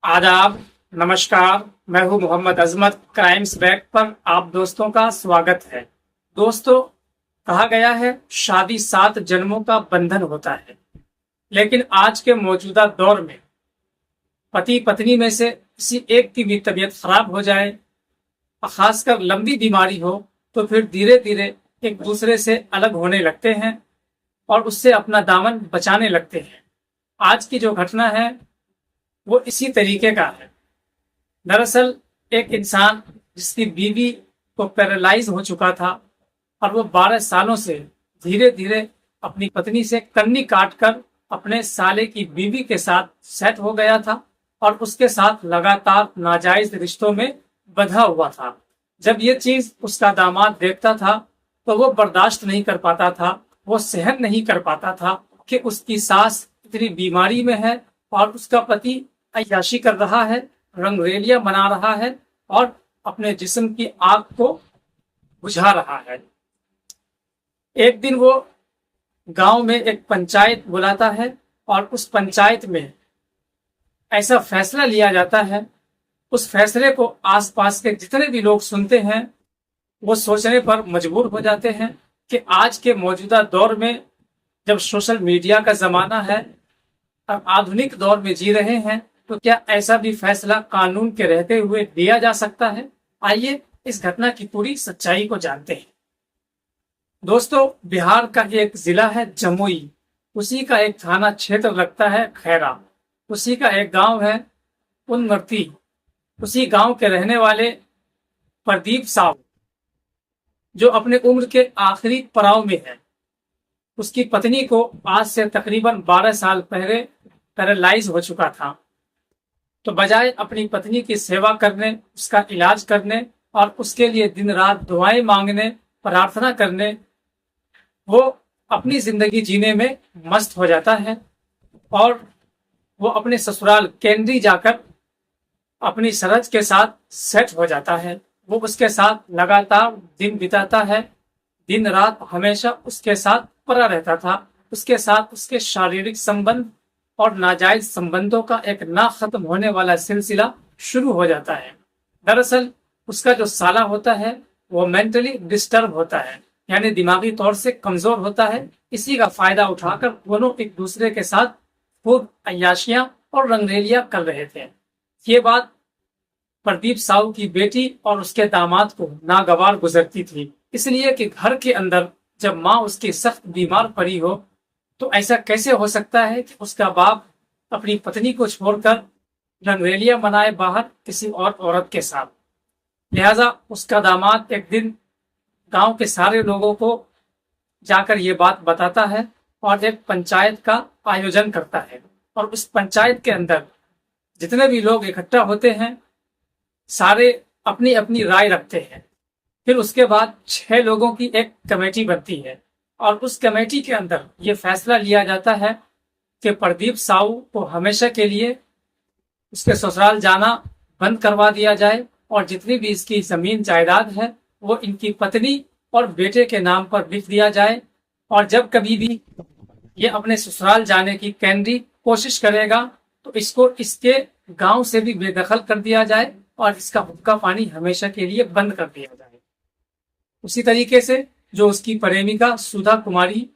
आदाब, नमस्कार। मैं हूं मोहम्मद अजमत। क्राइम्स बैग पर आप दोस्तों का स्वागत है। दोस्तों, कहा गया है शादी 7 जन्मों का बंधन होता है, लेकिन आज के मौजूदा दौर में पति पत्नी में से किसी एक की भी तबीयत खराब हो जाए, खासकर लंबी बीमारी हो, तो फिर धीरे धीरे एक दूसरे से अलग होने लगते हैं और उससे अपना दामन बचाने लगते हैं। आज की जो घटना है वो इसी तरीके का है। दरअसल एक इंसान जिसकी बीवी को पैरालाइज हो चुका था और वो 12 सालों से धीरे धीरे अपनी पत्नी से कन्नी काट कर अपने साले की बीवी के साथ सेट हो गया था और उसके साथ लगातार नाजायज रिश्तों में बंधा हुआ था। जब ये चीज उसका दामाद देखता था तो वो बर्दाश्त नहीं कर पाता था, वो सहन नहीं कर पाता था कि उसकी सास इतनी बीमारी में है और उसका पति अय्याशी कर रहा है, रंगरेलियां मना रहा है और अपने जिस्म की आग को बुझा रहा है। एक दिन वो गांव में एक पंचायत बुलाता है और उस पंचायत में ऐसा फैसला लिया जाता है, उस फैसले को आसपास के जितने भी लोग सुनते हैं वो सोचने पर मजबूर हो जाते हैं कि आज के मौजूदा दौर में जब सोशल मीडिया का जमाना है और आधुनिक दौर में जी रहे हैं, तो क्या ऐसा भी फैसला कानून के रहते हुए लिया जा सकता है। आइए इस घटना की पूरी सच्चाई को जानते हैं। दोस्तों, बिहार का एक जिला है जमुई, उसी का एक थाना क्षेत्र लगता है खैरा, उसी का एक गांव है उनमर्ती। उसी गांव के रहने वाले प्रदीप साहू, जो अपने उम्र के आखिरी पड़ाव में है, उसकी पत्नी को आज से तकरीबन 12 साल पहले पैरालाइज हो चुका था। तो बजाय अपनी पत्नी की सेवा करने, उसका इलाज करने और उसके लिए दिन रात दुआएं मांगने, प्रार्थना करने, वो अपनी जिंदगी जीने में मस्त हो जाता है और वो अपने ससुराल केंद्री जाकर अपनी सरहद के साथ सेट हो जाता है। वो उसके साथ लगातार दिन बिताता है, दिन रात हमेशा उसके साथ पड़ा रहता था। उसके साथ उसके शारीरिक संबंध और नाजायज संबंधों का एक ना खत्म होने वाला सिलसिला शुरू हो जाता है। दरअसल उसका जो साला होता है वो मेंटली डिस्टर्ब होता है, यानी दिमागी तौर से कमजोर होता है। इसी का फायदा उठाकर दोनों एक दूसरे के साथ खूब अय्याशियां और रंगरेलियां कर रहे थे। ये बात प्रदीप साहू की बेटी और उसके दामाद को नागवार गुजरती थी, इसलिए कि घर के अंदर जब माँ उसकी सख्त बीमार पड़ी हो तो ऐसा कैसे हो सकता है कि उसका बाप अपनी पत्नी को छोड़कर रंगरेलियां मनाए बाहर किसी और औरत के साथ। लिहाजा उसका दामाद एक दिन गांव के सारे लोगों को जाकर ये बात बताता है और एक पंचायत का आयोजन करता है। और उस पंचायत के अंदर जितने भी लोग इकट्ठा होते हैं, सारे अपनी अपनी राय रखते हैं। फिर उसके बाद 6 लोगों की एक कमेटी बनती है और उस कमेटी के अंदर ये फैसला लिया जाता है कि प्रदीप साहू को हमेशा के लिए उसके ससुराल जाना बंद करवा दिया जाए और जितनी भी इसकी जमीन जायदाद है वो इनकी पत्नी और बेटे के नाम पर लिख दिया जाए। और जब कभी भी ये अपने ससुराल जाने की कैंडी कोशिश करेगा तो इसको इसके गांव से भी बेदखल कर दिया जाए और इसका हुक्का पानी हमेशा के लिए बंद कर दिया जाए। उसी तरीके से जो उसकी प्रेमिका सुधा कुमारी,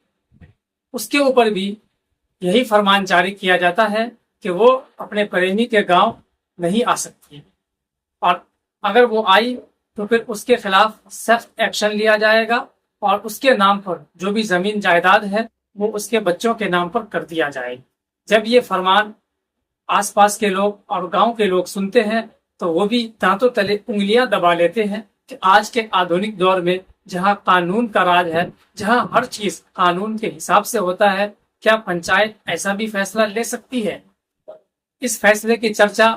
उसके ऊपर भी यही फरमान जारी किया जाता है कि वो अपने प्रेमी के गांव नहीं आ सकती और अगर वो आई तो फिर उसके खिलाफ सख्त एक्शन लिया जाएगा और उसके नाम पर जो भी जमीन जायदाद है वो उसके बच्चों के नाम पर कर दिया जाए। जब ये फरमान आसपास के लोग और गांव के लोग सुनते हैं तो वो भी दांतों तले उंगलियां दबा लेते हैं कि आज के आधुनिक दौर में जहां कानून का राज है, जहां हर चीज कानून के हिसाब से होता है, क्या पंचायत ऐसा भी फैसला ले सकती है। इस फैसले की चर्चा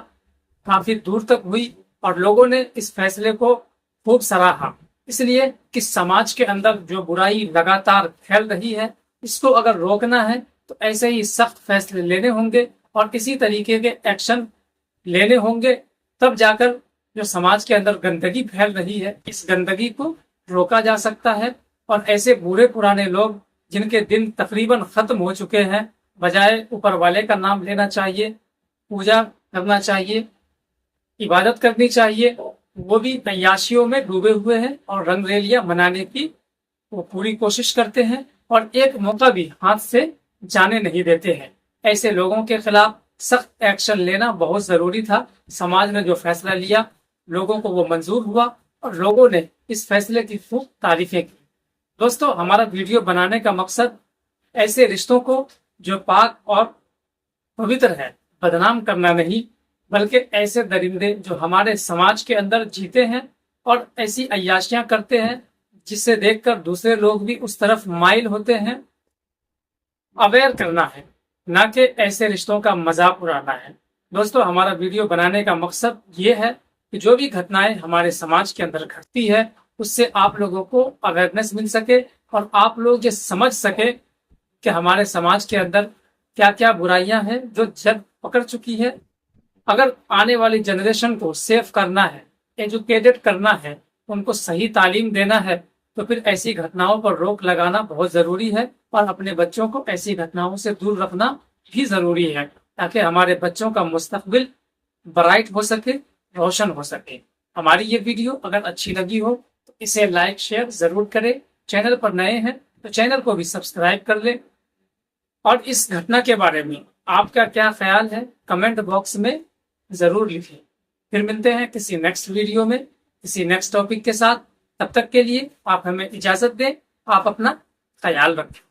काफी दूर तक हुई और लोगों ने इस फैसले को खूब सराहा, इसलिए कि समाज के अंदर जो बुराई लगातार फैल रही है इसको अगर रोकना है तो ऐसे ही सख्त फैसले लेने होंगे और इसी तरीके के एक्शन लेने होंगे, तब जाकर जो समाज के अंदर गंदगी फैल रही है इस गंदगी को रोका जा सकता है। और ऐसे बूढ़े पुराने लोग जिनके दिन तकरीबन खत्म हो चुके हैं, बजाय ऊपर वाले का नाम लेना चाहिए, पूजा کرنا چاہیے، عبادت کرنی چاہیے، وہ بھی عیاشیوں میں ڈوبے ہوئے ہیں اور رنگ ریلیاں منانے کی وہ پوری کوشش کرتے ہیں اور ایک موقع بھی ہاتھ سے جانے نہیں دیتے ہیں۔ ایسے لوگوں کے خلاف سخت ایکشن لینا بہت ضروری تھا۔ سماج نے جو فیصلہ لیا لوگوں کو وہ منظور ہوا اور لوگوں نے اس فیصلے کی خوب تعریفیں کی۔ دوستو، ہمارا ویڈیو بنانے کا مقصد ایسے رشتوں کو جو پاک اور پوتر ہے بدنام کرنا نہیں، بلکہ ایسے درندے جو ہمارے سماج کے اندر جیتے ہیں اور ایسی عیاشیاں کرتے ہیں جسے دیکھ کر دوسرے لوگ بھی اس طرف مائل ہوتے ہیں، اویئر کرنا ہے، نہ کہ ایسے رشتوں کا مذاق اڑانا ہے۔ دوستو، ہمارا ویڈیو بنانے کا مقصد یہ ہے کہ جو بھی گھٹنائیں ہمارے سماج کے اندر گھٹتی ہے اس سے آپ لوگوں کو اویئرنیس مل سکے اور آپ لوگ یہ سمجھ سکے کہ ہمارے سماج کے اندر کیا کیا برائیاں ہیں جو جگ پکڑ چکی ہے۔ اگر آنے والی جنریشن کو سیف کرنا ہے، ایجوکیٹڈ کرنا ہے، ان کو صحیح تعلیم دینا ہے، تو پھر ایسی گھٹناؤں پر روک لگانا بہت ضروری ہے اور اپنے بچوں کو ایسی گھٹناؤں سے دور رکھنا بھی ضروری ہے تاکہ ہمارے بچوں کا مستقبل برائٹ ہو سکے، روشن ہو سکے۔ ہماری یہ ویڈیو اگر اچھی لگی ہو تو اسے لائک شیئر ضرور کریں۔ چینل پر نئے ہیں تو چینل کو بھی سبسکرائب کر لیں اور اس گھٹنا کے بارے میں آپ کا کیا خیال ہے کمنٹ باکس میں ضرور لکھیں۔ پھر ملتے ہیں کسی نیکسٹ ویڈیو میں کسی نیکسٹ ٹاپک کے ساتھ۔ تب تک کے لیے آپ ہمیں اجازت دیں، آپ اپنا خیال رکھیں۔